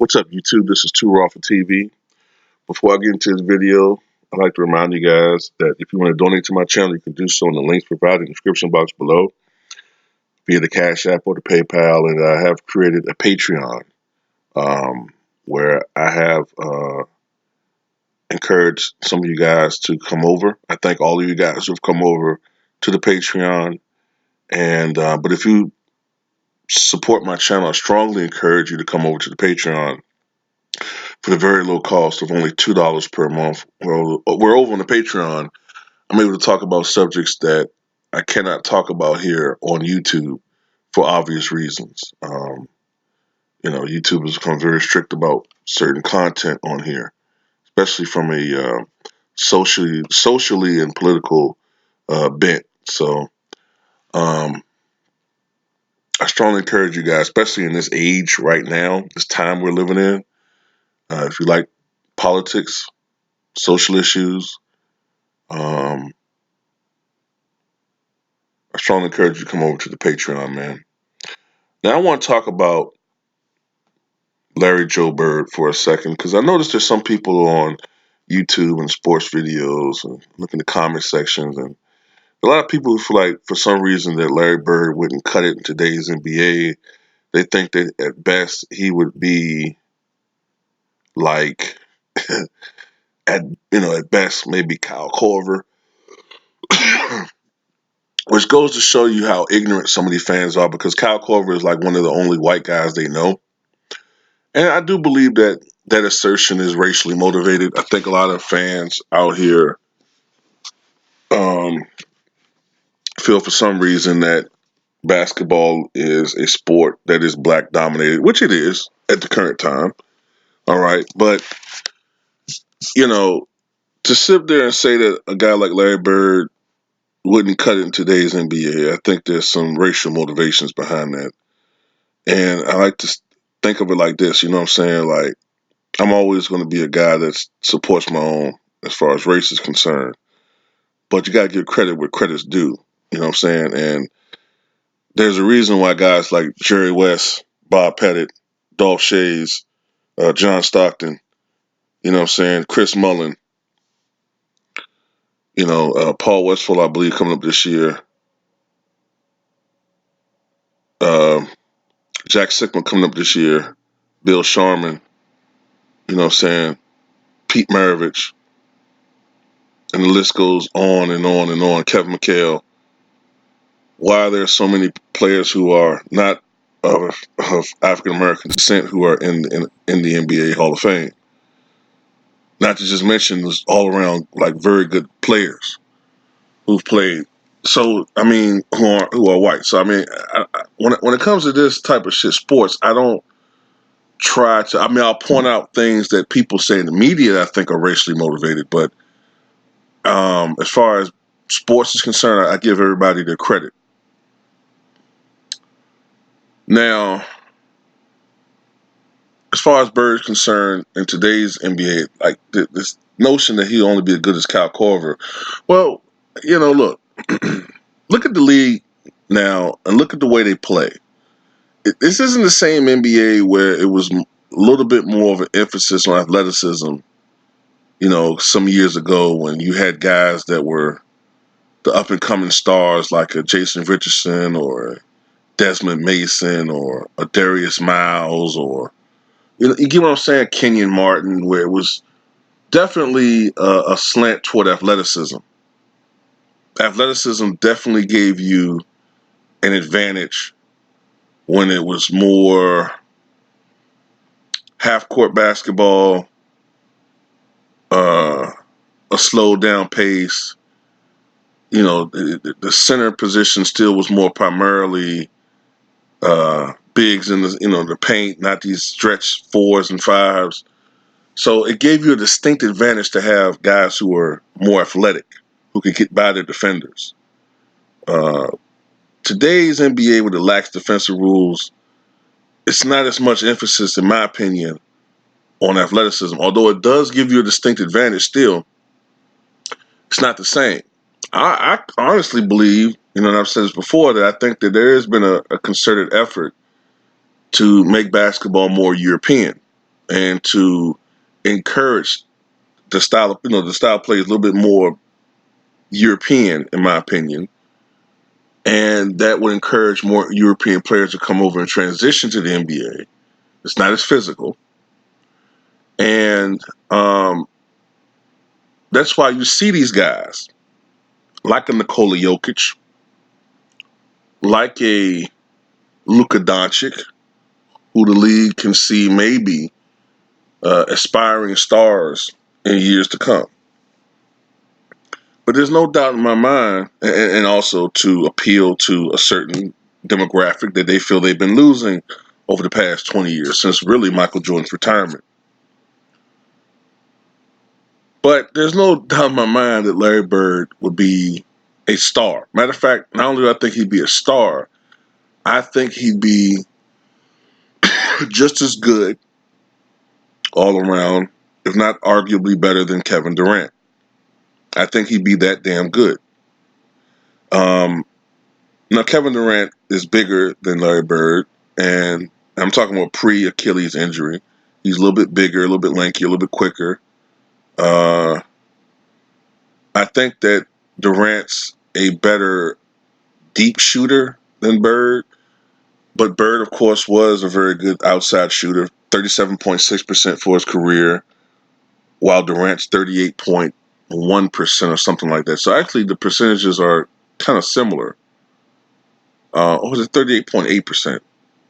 What's up, YouTube? This is Too Raw for TV. Before I get into this video, I'd like to remind you guys that if you want to donate to my channel, you can do so in the links provided in the description box below via the Cash App or the PayPal. And I have created a Patreon where I have encouraged some of you guys to come over. I thank all of you guys who have come over to the Patreon. And but if you support my channel, I strongly encourage you to come over to the Patreon for the very low cost of only $2 per month. We're over on the Patreon. I'm able to talk about subjects that I cannot talk about here on YouTube for obvious reasons. YouTube has become very strict about certain content on here, especially from a socially and political bent. So I strongly encourage you guys, especially in this age right now, this time we're living in. If you like politics, social issues, I strongly encourage you to come over to the Patreon, man. Now I want to talk about Larry Joe Bird for a second because I noticed there's some people on YouTube and sports videos and look in the comment sections, and a lot of people who feel like for some reason that Larry Bird wouldn't cut it in today's NBA. They think that at best he would be like at best maybe Kyle Korver, which goes to show you how ignorant some of these fans are, because Kyle Korver is like one of the only white guys they know. And I do believe that that assertion is racially motivated. I think a lot of fans out here um, feel for some reason that basketball is a sport that is black dominated, which it is at the current time. All right. But, you know, to sit there and say that a guy like Larry Bird wouldn't cut it in today's NBA, I think there's some racial motivations behind that. And I like to think of it like this, you know what I'm saying? Like, I'm always going to be a guy that supports my own as far as race is concerned. But you got to give credit where credit's due. You know what I'm saying? And there's a reason why guys like Jerry West, Bob Pettit, Dolph Shays, John Stockton, you know what I'm saying, Chris Mullin, Paul Westphal, I believe, coming up this year, uh, Jack Sickman coming up this year, Bill Sharman, you know what I'm saying, Pete Maravich, and the list goes on and on and on, Kevin McHale. Why are there so many players who are not of African American descent who are in the NBA Hall of Fame? Not to just mention those all around like very good players who've played. So I mean, who are white. So I mean, when it comes to this type of shit, sports, I don't try to. I mean, I'll point out things that people say in the media that I think are racially motivated, but as far as sports is concerned, I give everybody their credit. Now, as far as Bird is concerned, in today's NBA, like this notion that he'll only be as good as Kyle Korver. Well, look, look at the league now and look at the way they play. This isn't the same NBA where it was a little bit more of an emphasis on athleticism, some years ago when you had guys that were the up-and-coming stars like a Jason Richardson or a Desmond Mason or a Darius Miles or you get what I'm saying? Kenyon Martin, where it was definitely a slant toward athleticism. Athleticism definitely gave you an advantage when it was more half-court basketball, a slowed down pace. The center position still was more primarily bigs in the paint, not these stretch fours and fives. So it gave you a distinct advantage to have guys who were more athletic, who could get by their defenders. Today's NBA with the lax defensive rules, it's not as much emphasis, in my opinion, on athleticism. Although it does give you a distinct advantage still, it's not the same. I honestly believe, and I've said this before, that I think that there has been a concerted effort to make basketball more European. and to encourage the style of, the style of play is a little bit more European, in my opinion. And that would encourage more European players to come over and transition to the NBA. It's not as physical. And that's why you see these guys like a Nikola Jokic, like a Luka Doncic, who the league can see maybe aspiring stars in years to come. But there's no doubt in my mind, and also to appeal to a certain demographic that they feel they've been losing over the past 20 years, since really Michael Jordan's retirement. But there's no doubt in my mind that Larry Bird would be a star. Matter of fact, not only do I think he'd be a star, I think he'd be just as good all around, if not arguably better than Kevin Durant. I think he'd be that damn good. Now, Kevin Durant is bigger than Larry Bird, and I'm talking about pre-Achilles injury. He's a little bit bigger, a little bit lankier, a little bit quicker. I think that Durant's a better deep shooter than Bird, but Bird, of course, was a very good outside shooter, 37.6% for his career, while Durant's 38.1% or something like that. So actually, the percentages are kind of similar. Or was it 38.8%?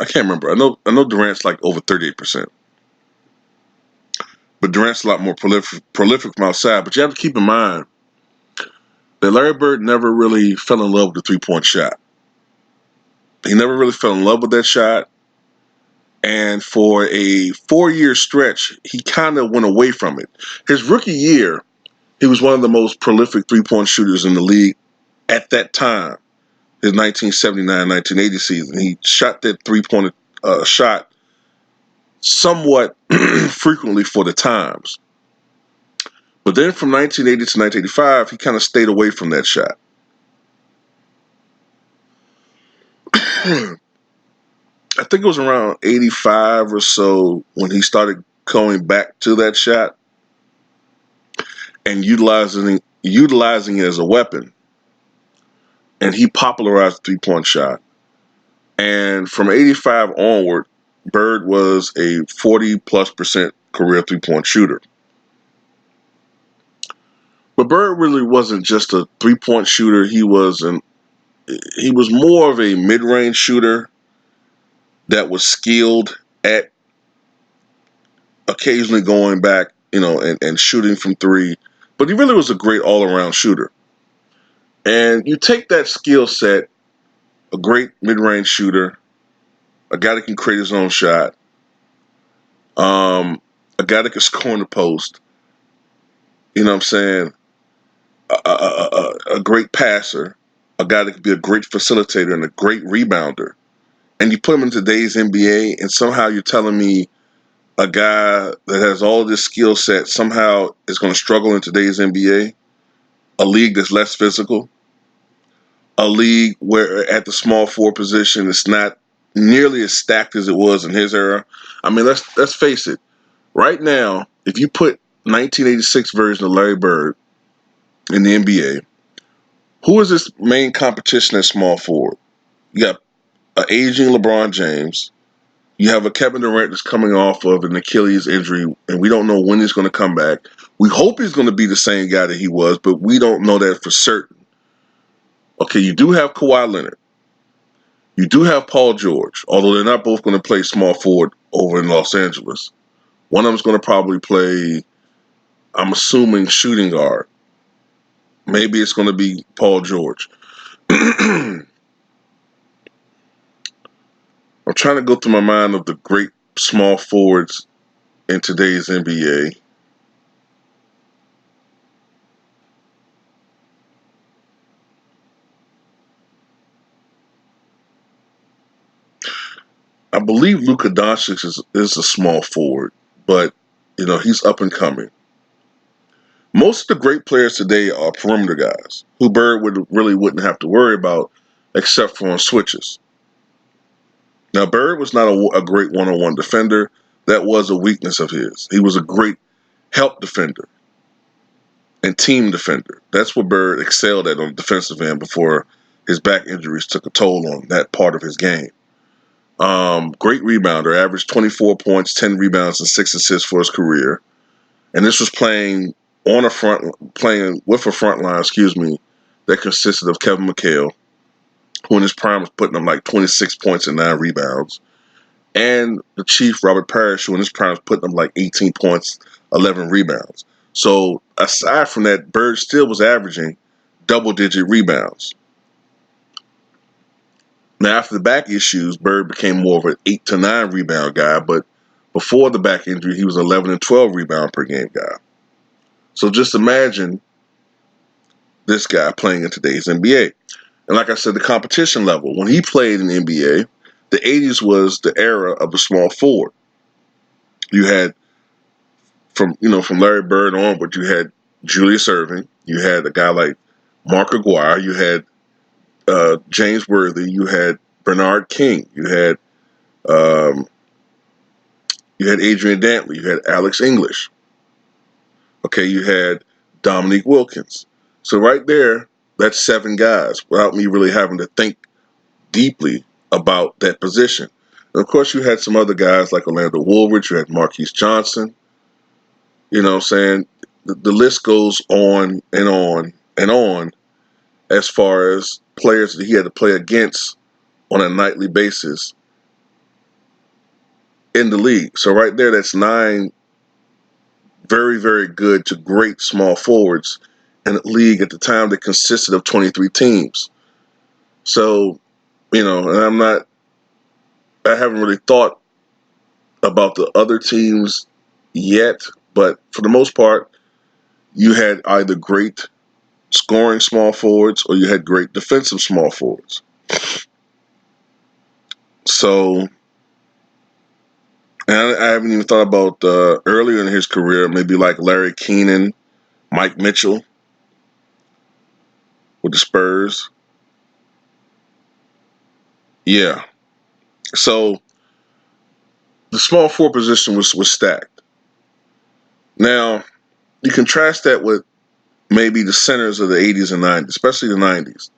I can't remember. I know Durant's like over 38%. But Durant's a lot more prolific from outside. But you have to keep in mind that Larry Bird never really fell in love with the three-point shot. He never really fell in love with that shot. And for a 4-year stretch, he kind of went away from it. His rookie year, he was one of the most prolific three-point shooters in the league at that time. His 1979-1980 season. He shot that three-point shot somewhat frequently for the times. But then from 1980 to 1985, he kind of stayed away from that shot. I think it was around 85 or so when he started going back to that shot and utilizing it as a weapon. And he popularized the three-point shot. And from 85 onward, Bird was a 40+% career three-point shooter. But Bird really wasn't just a three-point shooter. He was more of a mid-range shooter that was skilled at occasionally going back, and shooting from three. But he really was a great all-around shooter. And you take that skill set, a great mid-range shooter, a guy that can create his own shot, a guy that can score in the post, you know what I'm saying, a great passer, a guy that could be a great facilitator and a great rebounder. And you put him in today's NBA, and somehow you're telling me a guy that has all this skill set somehow is going to struggle in today's NBA, a league that's less physical, a league where at the small forward position it's not nearly as stacked as it was in his era. I mean, let's face it. Right now, if you put 1986 version of Larry Bird in the NBA, who is his main competition at small forward? You got an aging LeBron James. You have a Kevin Durant that's coming off of an Achilles injury, and we don't know when he's going to come back. We hope he's going to be the same guy that he was, but we don't know that for certain. Okay, you do have Kawhi Leonard. You do have Paul George, although they're not both going to play small forward over in Los Angeles. One of them's going to probably play, I'm assuming, shooting guard. Maybe it's going to be Paul George. I'm trying to go through my mind of the great small forwards in today's NBA. I believe Luka Doncic is a small forward, but he's up and coming. Most of the great players today are perimeter guys who Bird wouldn't have to worry about except for on switches. Now, Bird was not a great one-on-one defender, that was a weakness of his. He was a great help defender and team defender. That's what Bird excelled at on the defensive end before his back injuries took a toll on that part of his game. Great rebounder, averaged 24 points, 10 rebounds, and 6 assists for his career. And this was playing with a front line, that consisted of Kevin McHale, who in his prime was putting up like 26 points and 9 rebounds, and the Chief, Robert Parrish, who in his prime was putting up like 18 points, 11 rebounds. So aside from that, Bird still was averaging double-digit rebounds. Now, after the back issues, Bird became more of an 8 to 9 rebound guy, but before the back injury, he was 11 and 12 rebound per game guy. So just imagine this guy playing in today's NBA. And like I said, the competition level. When he played in the NBA, the 80s was the era of the small forward. You had, from Larry Bird onward, you had Julius Erving. You had a guy like Mark Aguirre. You had James Worthy. You had Bernard King. You had Adrian Dantley. You had Alex English. Okay, you had Dominique Wilkins. So right there, that's 7 guys without me really having to think deeply about that position. And of course, you had some other guys like Orlando Woolridge. You had Marquise Johnson. You know what I'm saying? The list goes on and on and on as far as players that he had to play against on a nightly basis in the league. So right there, that's 9 very, very good to great small forwards in a league at the time that consisted of 23 teams. So, and I haven't really thought about the other teams yet, but for the most part, you had either great scoring small forwards or you had great defensive small forwards. So, and I haven't even thought about earlier in his career, maybe like Larry Keenan, Mike Mitchell with the Spurs. Yeah. So the small forward position was stacked. Now, you contrast that with maybe the centers of the 80s and 90s, especially the 90s,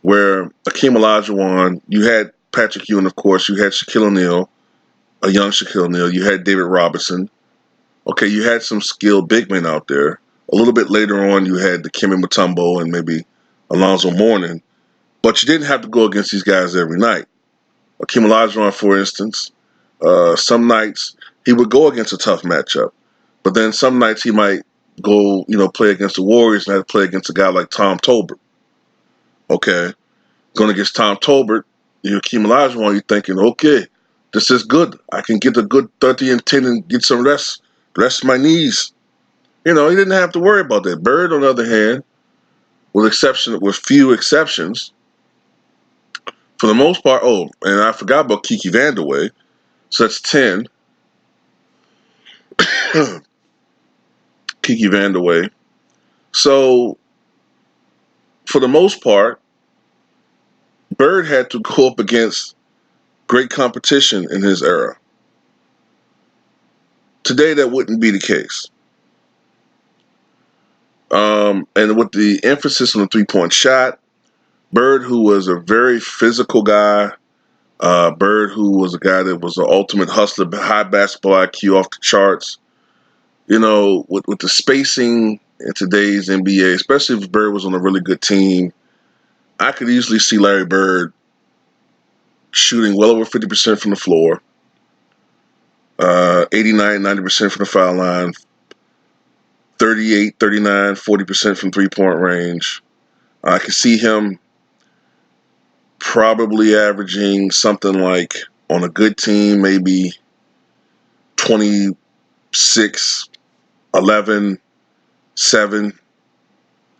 where Akeem Olajuwon, you had Patrick Ewing, of course, you had Shaquille O'Neal, a young Shaquille O'Neal, you had David Robinson. Okay, you had some skilled big men out there. A little bit later on, you had the Dikembe Mutombo and maybe Alonzo Mourning, but you didn't have to go against these guys every night. Akeem Olajuwon, for instance, some nights he would go against a tough matchup, but then some nights he might go, play against the Warriors and have to play against a guy like Tom Tolbert. Okay, going against Tom Tolbert, Akeem Olajuwon, you're thinking, okay, this is good. I can get a good 30 and 10 and get some rest my knees. He didn't have to worry about that. Bird, on the other hand, with few exceptions, for the most part. Oh, and I forgot about Kiki Vandeweghe. So that's 10. Kiki Vandeweghe. So, for the most part, Bird had to go up against great competition in his era. Today, that wouldn't be the case. And with the emphasis on the three-point shot, Bird, who was a very physical guy, Bird, who was a guy that was an ultimate hustler, high basketball IQ off the charts, with the spacing in today's NBA, especially if Bird was on a really good team, I could easily see Larry Bird shooting well over 50% from the floor, 89, 90% from the foul line, 38, 39, 40% from three-point range. I could see him probably averaging something like, on a good team, maybe 26, 11, 7.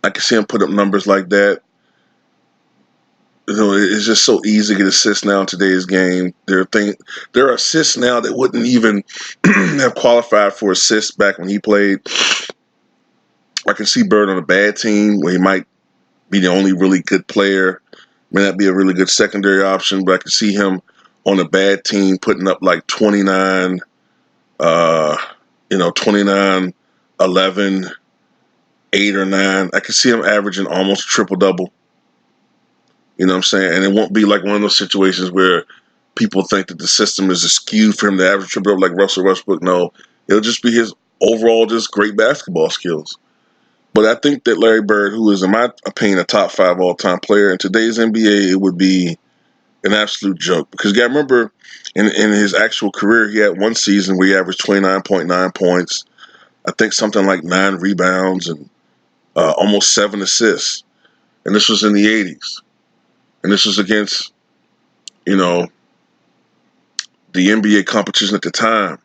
I could see him put up numbers like that. It's just so easy to get assists now in today's game. There are assists now that wouldn't even have qualified for assists back when he played. I can see Bird on a bad team where he might be the only really good player. May not be a really good secondary option, but I can see him on a bad team putting up like 29, You know, 29, 11, 8 or 9. I could see him averaging almost a triple double. You know what I'm saying? And it won't be like one of those situations where people think that the system is skewed for him to average triple double like Russell Westbrook. No, it'll just be his overall just great basketball skills. But I think that Larry Bird, who is in my opinion a top 5 all-time player in today's NBA, it would be an absolute joke. Because you got to remember, in his actual career, he had one season where he averaged 29.9 points, I think something like 9 rebounds and almost 7 assists. And this was in the 80s. And this was against, you know, the NBA competition at the time,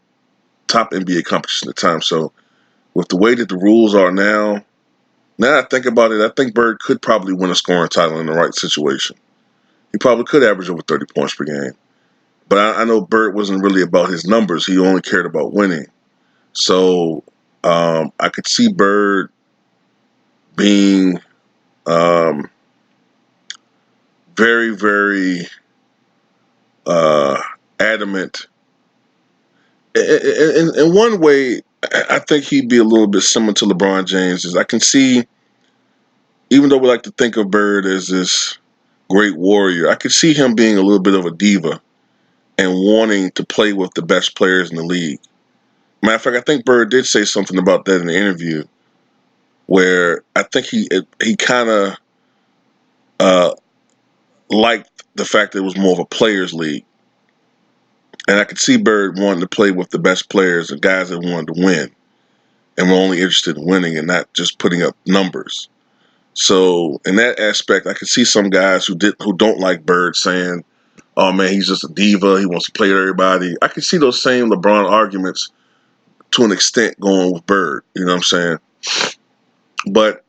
top NBA competition at the time. So with the way that the rules are now I think about it, I think Bird could probably win a scoring title in the right situation. He probably could average over 30 points per game. But I know Bird wasn't really about his numbers. He only cared about winning. So I could see Bird being very, very adamant. In one way, I think he'd be a little bit similar to LeBron James. Is I can see, even though we like to think of Bird as this great warrior, I could see him being a little bit of a diva and wanting to play with the best players in the league. Matter of fact, I think Bird did say something about that in the interview, where I think he kind of liked the fact that it was more of a players' league, and I could see Bird wanting to play with the best players and guys that wanted to win, and were only interested in winning and not just putting up numbers. So in that aspect, I could see some guys who don't like Bird saying, "Oh man, he's just a diva. He wants to play with everybody." I could see those same LeBron arguments to an extent going with Bird. You know what I'm saying? But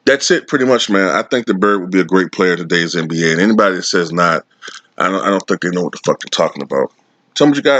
that's it pretty much, man. I think that Bird would be a great player in today's NBA. And anybody that says not, I don't think they know what the fuck they're talking about. Tell me what you guys